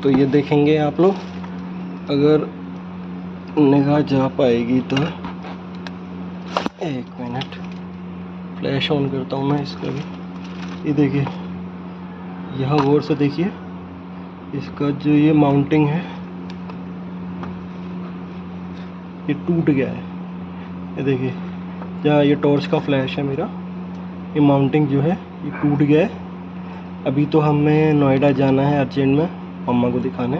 तो ये देखेंगे आप लोग, अगर निगाह जा पाएगी तो। एक मिनट, फ्लैश ऑन करता हूँ मैं इसका भी। ये देखिए, यहाँ गौर से देखिए, इसका जो ये माउंटिंग है ये टूट गया है। ये देखिए, जहाँ ये टॉर्च का फ्लैश है मेरा, ये माउंटिंग जो है ये टूट गया है। अभी तो हमें नोएडा जाना है अर्जेंट में मम्मा को दिखाने,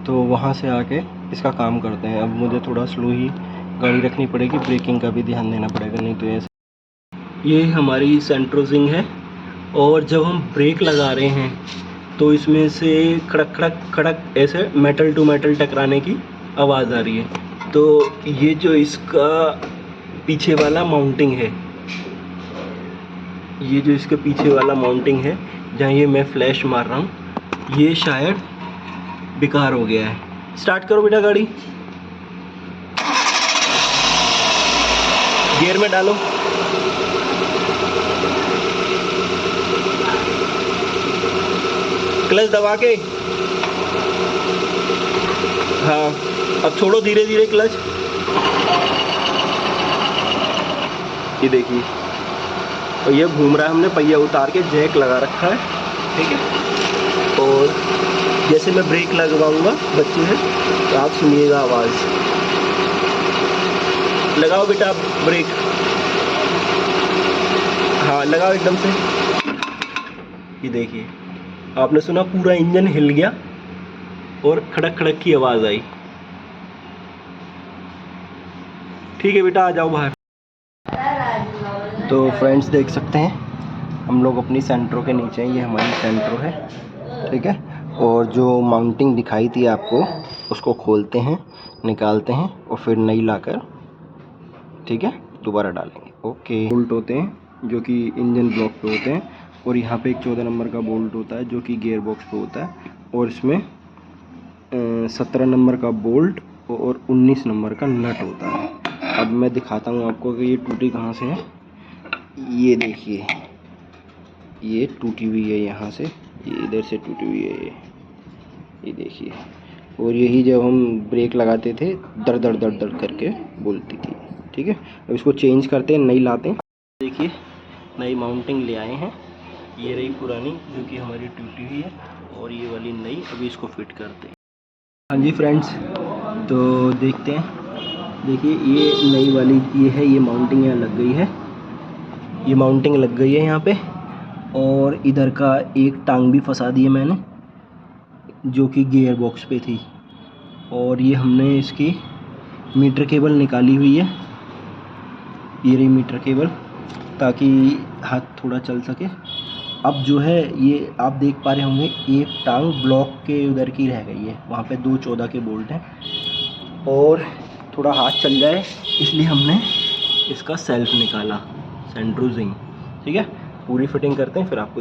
तो वहाँ से आके इसका काम करते हैं। अब मुझे थोड़ा स्लो ही गाड़ी रखनी पड़ेगी, ब्रेकिंग का भी ध्यान देना पड़ेगा, नहीं तो ऐसे। ये हमारी सेंट्रोजिंग है, और जब हम ब्रेक लगा रहे हैं तो इसमें से खड़क खड़क खड़क ऐसे मेटल टू मेटल टकराने की आवाज़ आ रही है। तो ये जो इसका पीछे वाला माउंटिंग है, ये जो इसके पीछे वाला माउंटिंग है जहाँ ये मैं फ्लैश मार रहा हूँ, ये शायद बेकार हो गया है। स्टार्ट करो बेटा गाड़ी, गियर में डालो। क्लच दबा के, हाँ अब छोड़ो धीरे धीरे क्लच। ये देखिए, और ये घूम रहा है, हमने पहिया उतार के जैक लगा रखा है, ठीक है। और जैसे मैं ब्रेक लगवाऊंगा बच्चे से, तो आप सुनिएगा आवाज़। लगाओ बेटा ब्रेक, हाँ लगाओ एकदम से। ये देखिए, आपने सुना, पूरा इंजन हिल गया और खड़क खड़क की आवाज़ आई। ठीक है बेटा, आ जाओ बाहर। तो फ्रेंड्स देख सकते हैं, हम लोग अपनी सेंट्रो के नीचे हैं, ये हमारी सेंट्रो है, ठीक है। और जो माउंटिंग दिखाई थी आपको, उसको खोलते हैं, निकालते हैं और फिर नई लाकर, ठीक है, दोबारा डालेंगे। ओके। बोल्ट होते हैं जो कि इंजन ब्लॉक पे होते हैं, और यहाँ पे एक 14 नंबर का बोल्ट होता है जो कि गियर बॉक्स पे होता है, और इसमें 17 नंबर का बोल्ट और 19 नंबर का नट होता है। अब मैं दिखाता हूँ आपको कि ये टूटी कहाँ से है। ये देखिए, ये टूटी हुई है यहाँ से, ये इधर से टूटी हुई है, ये देखिए। और यही जब हम ब्रेक लगाते थे दर दर दर दर करके बोलती थी, ठीक है। अब इसको चेंज करते हैं, नई लाते हैं। देखिए, नई माउंटिंग ले आए हैं, ये रही पुरानी जो कि हमारी टूटी हुई है, और ये वाली नई। अभी इसको फिट करते हैं। हाँ जी फ्रेंड्स, तो देखते हैं। देखिए, ये नई वाली ये है, ये माउंटिंग यहाँ लग गई है, ये माउंटिंग लग गई है यहाँ पे। और इधर का एक टांग भी फंसा दी है मैंने, जो कि गियर बॉक्स पे थी। और ये हमने इसकी मीटर केबल निकाली हुई है, ये रही मीटर केबल, ताकि हाथ थोड़ा चल सके। अब जो है, ये आप देख पा रहे होंगे, एक टांग ब्लॉक के उधर की रह गई है, वहाँ पे 2 14 के बोल्ट हैं, और थोड़ा हाथ चल जाए इसलिए हमने इसका सेल्फ निकाला, सेंट्रोजिंग, ठीक है। पूरी फिटिंग करते हैं, फिर आपको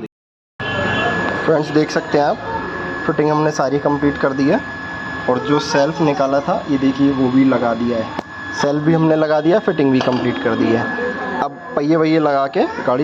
फ्रेंड्स देख सकते हैं आप, फिटिंग हमने सारी कंप्लीट कर दी है। और जो सेल्फ निकाला था, ये देखिए, वो भी लगा दिया है, सेल्फ भी हमने लगा दिया, फिटिंग भी कंप्लीट कर दी है। अब पहिए वहिए लगा के गाड़ी